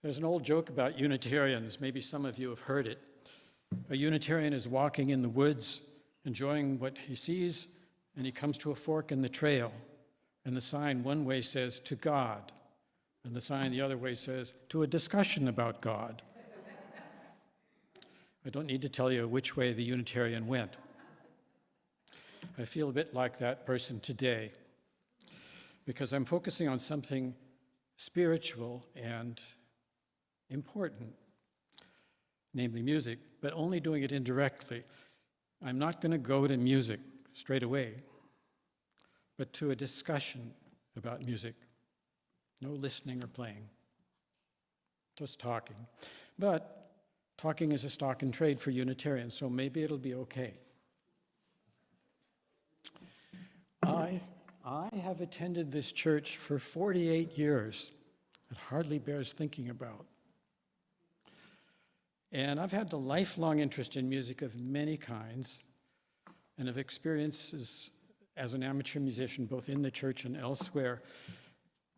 There's an old joke about Unitarians. Maybe some of you have heard it. A Unitarian is walking in the woods, enjoying what he sees, and he comes to a fork in the trail. And the sign one way says, "To God." And the sign the other way says, "To a discussion about God." I don't need to tell you which way the Unitarian went. I feel a bit like that person today because I'm focusing on something spiritual and important, namely music, but only doing it indirectly. I'm not going to go to music straight away, but to a discussion about music. No listening or playing, just talking. But talking is a stock in trade for Unitarians, so maybe it'll be okay. I have attended this church for 48 years. It hardly bears thinking about. And I've had a lifelong interest in music of many kinds and have experiences as an amateur musician both in the church and elsewhere.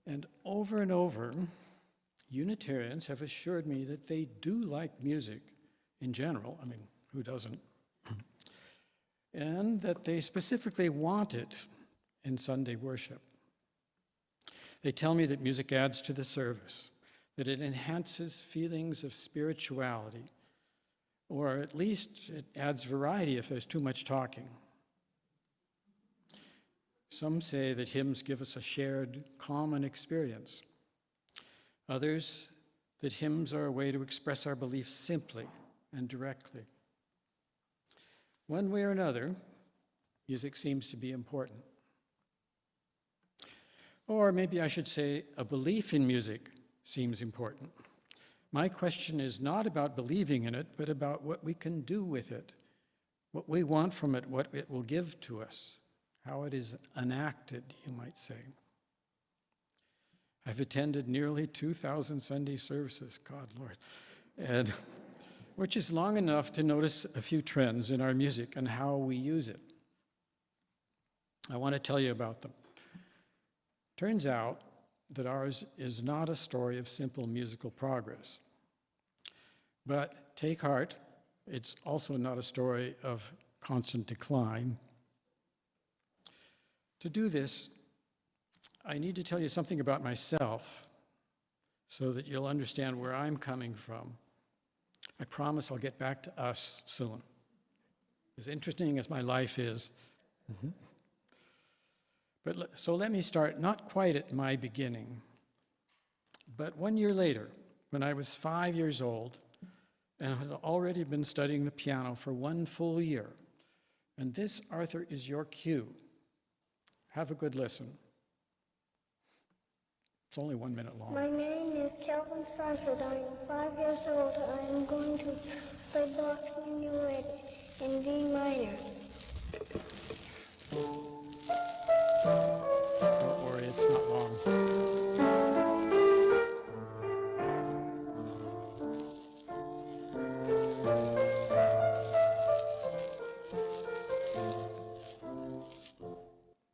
And over, Unitarians have assured me that they do like music in general. I mean, who doesn't? And that they specifically want it in Sunday worship. They tell me that music adds to the service, that it enhances feelings of spirituality, or at least it adds variety if there's too much talking. Some say that hymns give us a shared, common experience. Others, that hymns are a way to express our beliefs simply and directly. One way or another, music seems to be important. Or maybe I should say a belief in music seems important. My question is not about believing in it, but about what we can do with it, what we want from it, what it will give to us, how it is enacted, you might say. I've attended nearly 2,000 Sunday services, God Lord, and which is long enough to notice a few trends in our music and how we use it. I want to tell you about them. Turns out that ours is not a story of simple musical progress. But take heart, it's also not a story of constant decline. To do this, I need to tell you something about myself so that you'll understand where I'm coming from. I promise I'll get back to us soon. As interesting as my life is. So let me start not quite at my beginning, but 1 year later, when I was 5 years old and had already been studying the piano for 1 full year. And this, Arthur, is your cue. Have a good listen. It's only 1 minute long. My name is Kelvin Seifert. I am 5 years old. I am going to play Bach's Minuet in D minor. Don't worry, it's not long.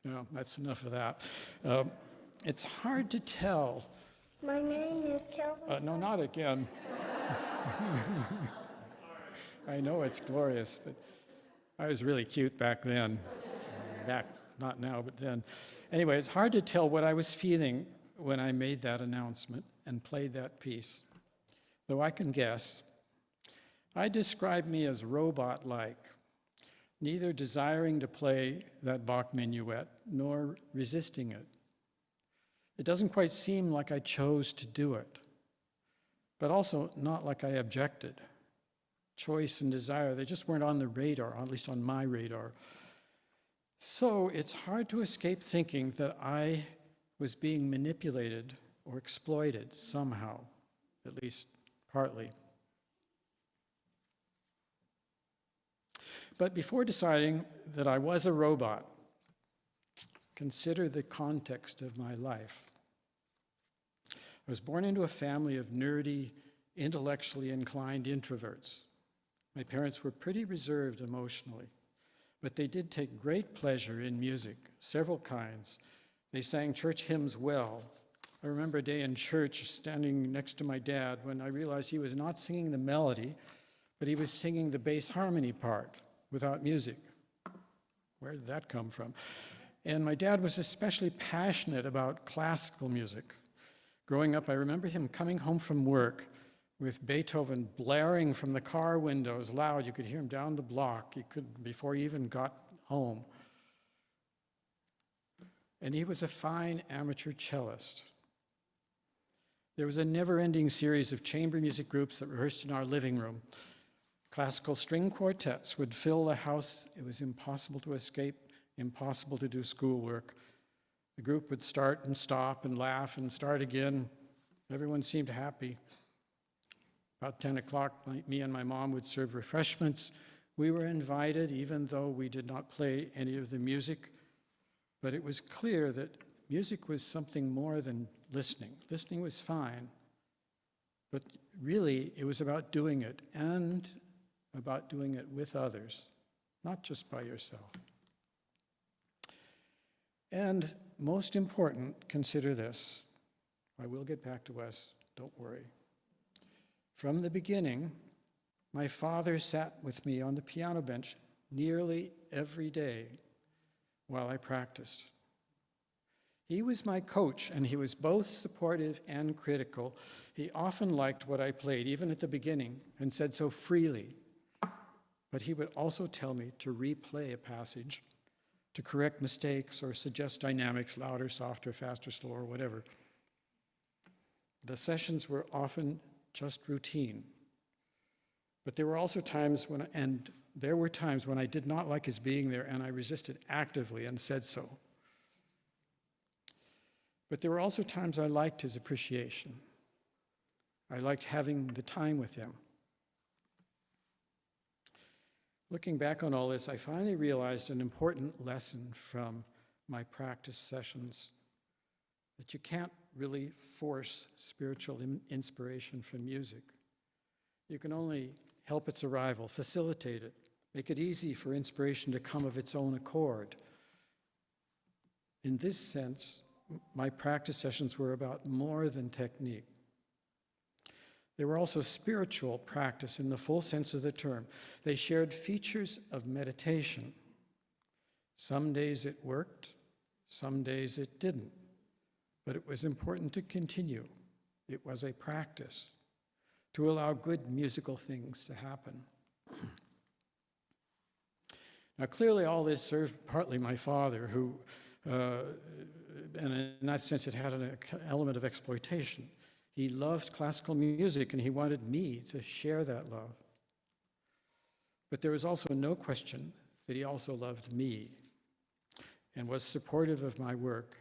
No, that's enough of that. It's hard to tell. My name is Kelvin. No, not again. I know it's glorious, but I was really cute back then. Not now, but then. Anyway, it's hard to tell what I was feeling when I made that announcement and played that piece, though I can guess. I describe me as robot-like, neither desiring to play that Bach minuet nor resisting it. It doesn't quite seem like I chose to do it, but also not like I objected. Choice and desire, they just weren't on the radar, at least on my radar. So it's hard to escape thinking that I was being manipulated or exploited somehow, at least partly. But before deciding that I was a robot, consider the context of my life. I was born into a family of nerdy, intellectually inclined introverts. My parents were pretty reserved emotionally, but they did take great pleasure in music, several kinds. They sang church hymns well, I remember a day in church standing next to my dad when I realized he was not singing the melody, but he was singing the bass harmony part without music. Where did that come from? And my dad was especially passionate about classical music. Growing up, I remember him coming home from work with Beethoven blaring from the car windows loud. You could hear him down the block. Before he even got home. And he was a fine amateur cellist. There was a never-ending series of chamber music groups that rehearsed in our living room. Classical string quartets would fill the house. It was impossible to escape, impossible to do schoolwork. The group would start and stop and laugh and start again. Everyone seemed happy. About 10 o'clock, me and my mom would serve refreshments. We were invited, even though we did not play any of the music. But it was clear that music was something more than listening. Listening was fine, but really it was about doing it, and about doing it with others, not just by yourself. And most important, consider this. I will get back to Wes, don't worry. From the beginning, my father sat with me on the piano bench nearly every day while I practiced. He was my coach, and he was both supportive and critical. He often liked what I played, even at the beginning, and said so freely. But he would also tell me to replay a passage, to correct mistakes or suggest dynamics, louder, softer, faster, slower, whatever. The sessions were often just routine. But there were also times when I did not like his being there, and I resisted actively and said so. But there were also times I liked his appreciation. I liked having the time with him. Looking back on all this, I finally realized an important lesson from my practice sessions, that you can't really force spiritual inspiration from music. You can only help its arrival, facilitate it, make it easy for inspiration to come of its own accord. In this sense, my practice sessions were about more than technique. They were also spiritual practice in the full sense of the term. They shared features of meditation. Some days it worked, some days it didn't. But it was important to continue. It was a practice to allow good musical things to happen. Now, clearly all this served partly my father, who and in that sense, it had an element of exploitation. He loved classical music, and he wanted me to share that love. But there was also no question that he also loved me and was supportive of my work,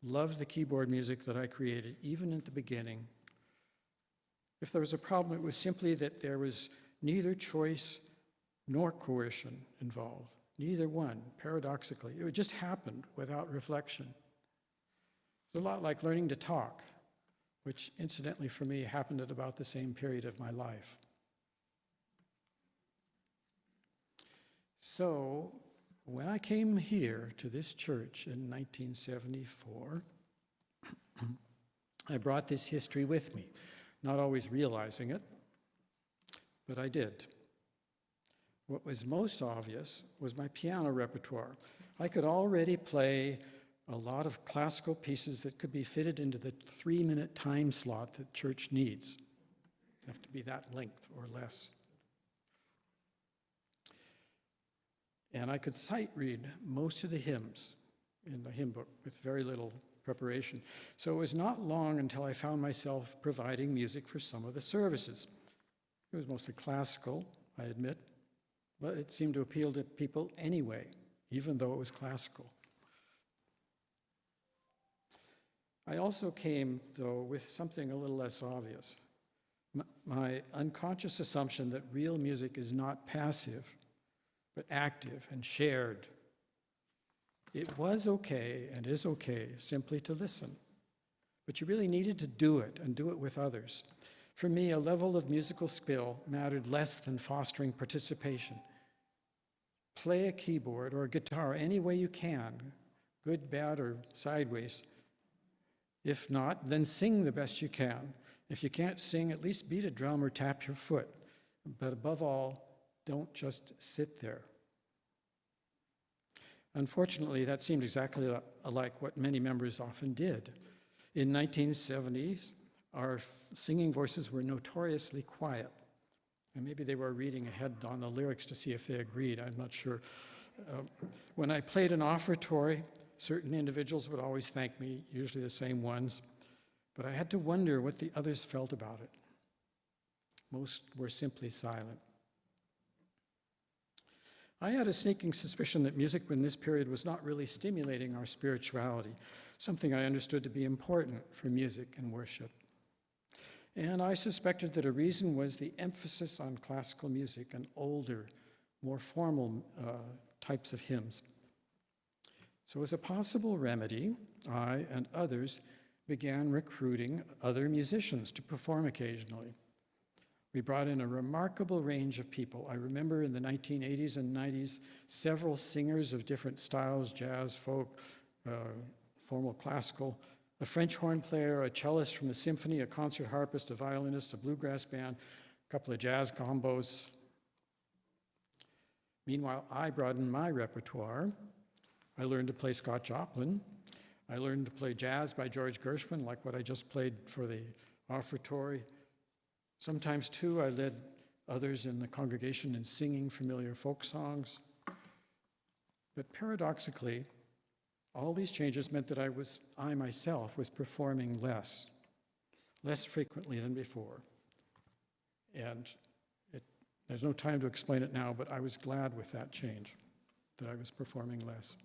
loved the keyboard music that I created, even at the beginning. If there was a problem, it was simply that there was neither choice nor coercion involved. Neither one, paradoxically. It just happened without reflection. It's a lot like learning to talk, which incidentally for me happened at about the same period of my life. So when I came here to this church in 1974, I brought this history with me, not always realizing it, but I did. What was most obvious was my piano repertoire. I could already play a lot of classical pieces that could be fitted into the 3-minute time slot that church needs. They have to be that length or less. And I could sight read most of the hymns in the hymn book with very little preparation. So it was not long until I found myself providing music for some of the services. It was mostly classical, I admit, but it seemed to appeal to people anyway, even though it was classical. I also came, though, with something a little less obvious. My unconscious assumption that real music is not passive, but active and shared. It was okay and is okay simply to listen, but you really needed to do it and do it with others. For me, a level of musical skill mattered less than fostering participation. Play a keyboard or a guitar any way you can, good, bad, or sideways. If not, then sing the best you can. If you can't sing, at least beat a drum or tap your foot. But above all, don't just sit there. Unfortunately, that seemed exactly like what many members often did. In 1970s, our singing voices were notoriously quiet. And maybe they were reading ahead on the lyrics to see if they agreed, I'm not sure. When I played an offertory, certain individuals would always thank me, usually the same ones, but I had to wonder what the others felt about it. Most were simply silent. I had a sneaking suspicion that music in this period was not really stimulating our spirituality, something I understood to be important for music and worship. And I suspected that a reason was the emphasis on classical music and older, more formal types of hymns. So as a possible remedy, I and others began recruiting other musicians to perform occasionally. We brought in a remarkable range of people. I remember in the 1980s and 90s, several singers of different styles, jazz, folk, formal classical, a French horn player, a cellist from the symphony, a concert harpist, a violinist, a bluegrass band, a couple of jazz combos. Meanwhile, I broadened my repertoire. I learned to play Scott Joplin. I learned to play jazz by George Gershwin, like what I just played for the offertory. Sometimes, too, I led others in the congregation in singing familiar folk songs. But paradoxically, all these changes meant that I myself was performing less frequently than before. And there's no time to explain it now, but I was glad with that change, that I was performing less.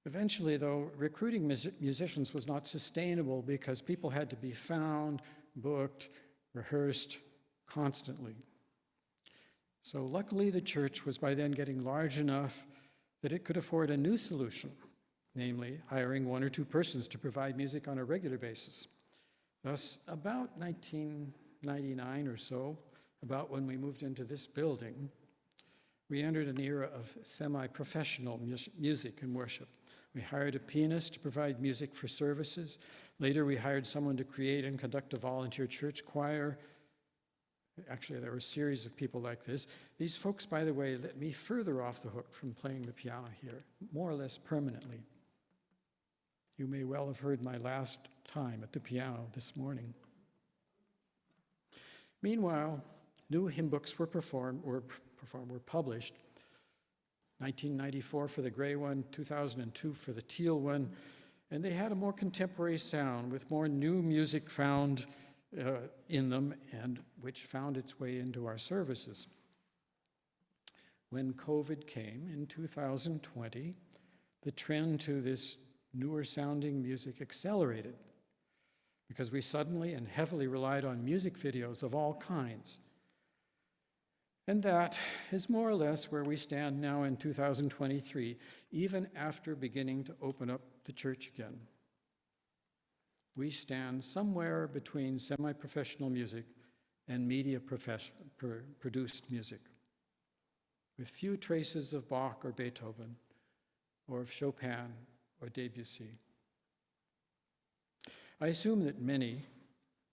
Eventually, though, recruiting musicians was not sustainable because people had to be found, booked, rehearsed constantly. So luckily, the church was by then getting large enough that it could afford a new solution, namely hiring one or two persons to provide music on a regular basis. Thus, about 1999 or so, about when we moved into this building, we entered an era of semi-professional music and worship. We hired a pianist to provide music for services. Later, we hired someone to create and conduct a volunteer church choir. Actually, there were a series of people like this. These folks, by the way, let me further off the hook from playing the piano here, more or less permanently. You may well have heard my last time at the piano this morning. Meanwhile, new hymn books were published. 1994 for the gray one, 2002 for the teal one, and they had a more contemporary sound with more new music found in them, and which found its way into our services. When COVID came in 2020, the trend to this newer sounding music accelerated because we suddenly and heavily relied on music videos of all kinds. And that is more or less where we stand now in 2023, even after beginning to open up the church again. We stand somewhere between semi-professional music and media-produced music, with few traces of Bach or Beethoven, or of Chopin or Debussy. I assume that many,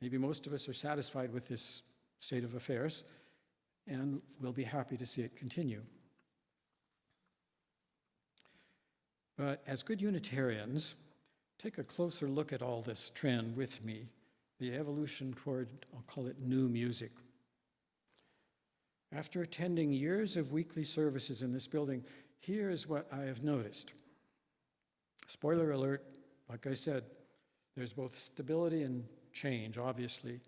maybe most of us, are satisfied with this state of affairs, and we'll be happy to see it continue. But as good Unitarians, take a closer look at all this trend with me, the evolution toward, I'll call it, new music. After attending years of weekly services in this building, here is what I have noticed. Spoiler alert, like I said, there's both stability and change, obviously,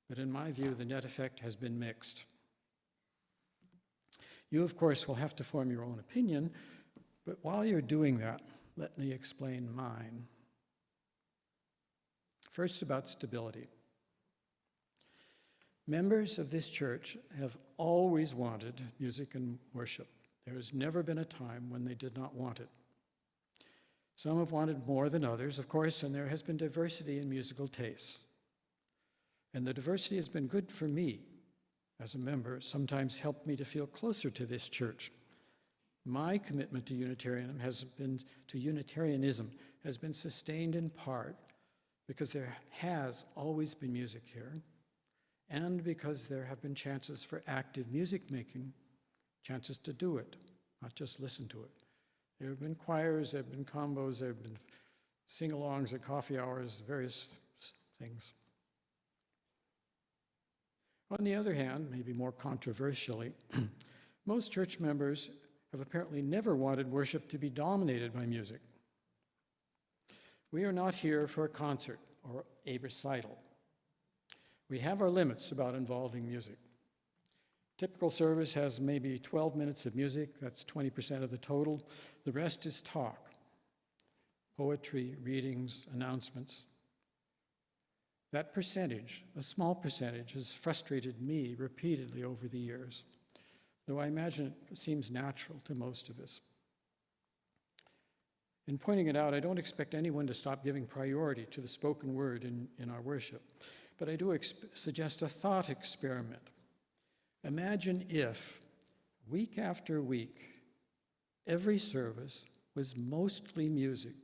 but in my view, the net effect has been mixed. You, of course, will have to form your own opinion, but while you're doing that, let me explain mine. First, about stability. Members of this church have always wanted music and worship. There has never been a time when they did not want it. Some have wanted more than others, of course, and there has been diversity in musical tastes. And the diversity has been good for me as a member, sometimes helped me to feel closer to this church. My commitment to Unitarianism has been sustained in part because there has always been music here, and because there have been chances for active music making, chances to do it, not just listen to it. There have been choirs, there have been combos, there have been sing-alongs at coffee hours, various things. On the other hand, maybe more controversially, most church members have apparently never wanted worship to be dominated by music. We are not here for a concert or a recital. We have our limits about involving music. Typical service has maybe 12 minutes of music, that's 20% of the total. The rest is talk, poetry, readings, announcements. That percentage, a small percentage, has frustrated me repeatedly over the years, though I imagine it seems natural to most of us. In pointing it out, I don't expect anyone to stop giving priority to the spoken word in our worship, but I do suggest a thought experiment. Imagine if, week after week, every service was mostly music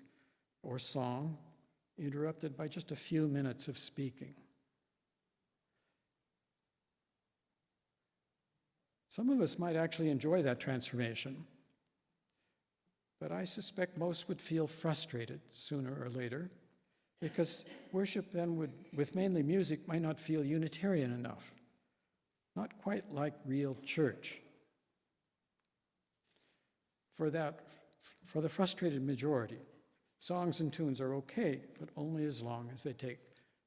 or song, interrupted by just a few minutes of speaking. Some of us might actually enjoy that transformation, but I suspect most would feel frustrated sooner or later, because worship then with mainly music, might not feel Unitarian enough, not quite like real church. For the frustrated majority, songs and tunes are okay, but only as long as they take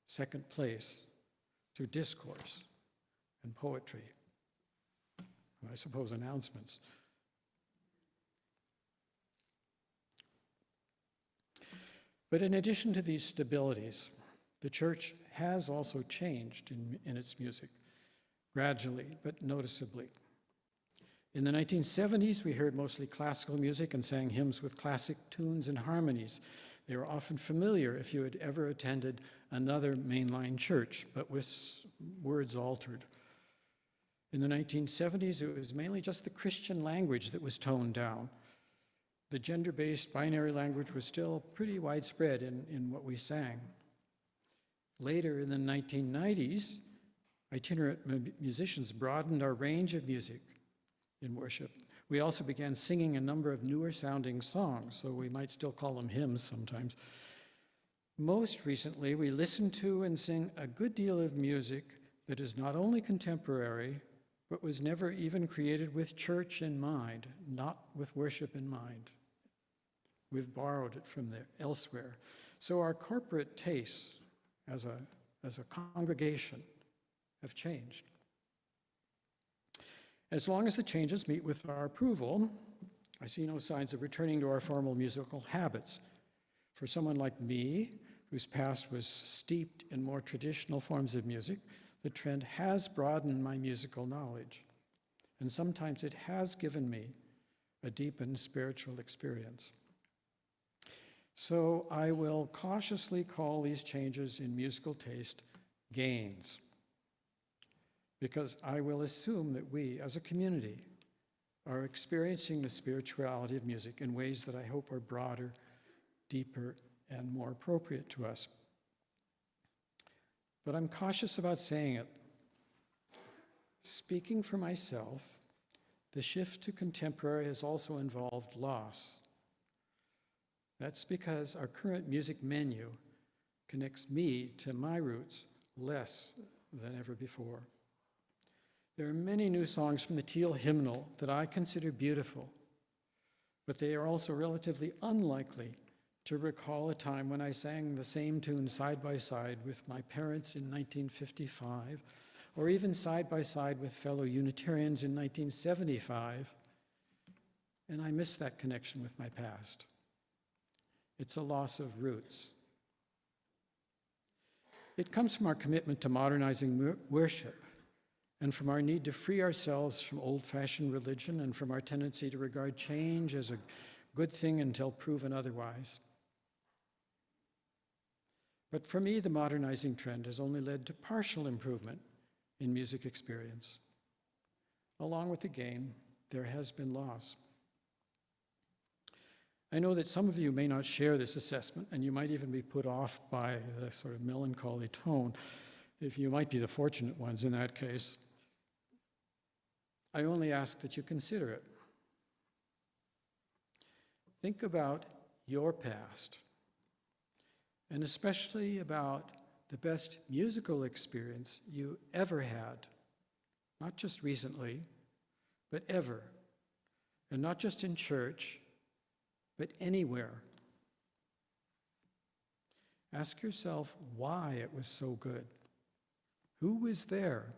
second place to discourse and poetry, and I suppose announcements. But in addition to these stabilities, the church has also changed in its music, gradually but noticeably. In the 1970s, we heard mostly classical music and sang hymns with classic tunes and harmonies. They were often familiar if you had ever attended another mainline church, but with words altered. In the 1970s, it was mainly just the Christian language that was toned down. The gender-based binary language was still pretty widespread in what we sang. Later in the 1990s, itinerant musicians broadened our range of music in worship. We also began singing a number of newer sounding songs, so we might still call them hymns sometimes. Most recently, we listen to and sing a good deal of music that is not only contemporary, but was never even created with church in mind, not with worship in mind. We've borrowed it from elsewhere. So our corporate tastes as a congregation have changed. As long as the changes meet with our approval, I see no signs of returning to our formal musical habits. For someone like me, whose past was steeped in more traditional forms of music, the trend has broadened my musical knowledge, and sometimes it has given me a deepened spiritual experience. So I will cautiously call these changes in musical taste gains, because I will assume that we, as a community, are experiencing the spirituality of music in ways that I hope are broader, deeper, and more appropriate to us. But I'm cautious about saying it. Speaking for myself, the shift to contemporary has also involved loss. That's because our current music menu connects me to my roots less than ever before. There are many new songs from the Teal hymnal that I consider beautiful, but they are also relatively unlikely to recall a time when I sang the same tune side by side with my parents in 1955, or even side by side with fellow Unitarians in 1975, and I miss that connection with my past. It's a loss of roots. It comes from our commitment to modernizing worship, and from our need to free ourselves from old-fashioned religion, and from our tendency to regard change as a good thing until proven otherwise. But for me, the modernizing trend has only led to partial improvement in music experience. Along with the gain, there has been loss. I know that some of you may not share this assessment, and you might even be put off by the sort of melancholy tone, if you might be the fortunate ones in that case. I only ask that you consider it. Think about your past, and especially about the best musical experience you ever had, not just recently, but ever, and not just in church, but anywhere. Ask yourself why it was so good. Who was there?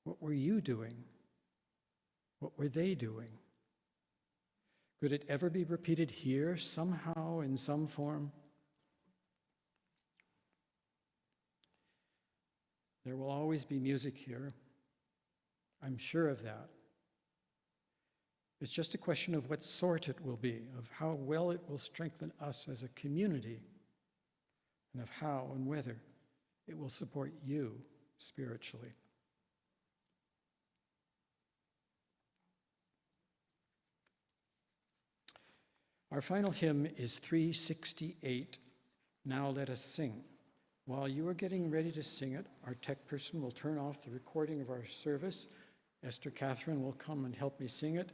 What were you doing? What were they doing? Could it ever be repeated here, somehow, in some form? There will always be music here. I'm sure of that. It's just a question of what sort it will be, of how well it will strengthen us as a community, and of how and whether it will support you spiritually. Our final hymn is 368, Now Let Us Sing. While you are getting ready to sing it, our tech person will turn off the recording of our service. Esther Catherine will come and help me sing it.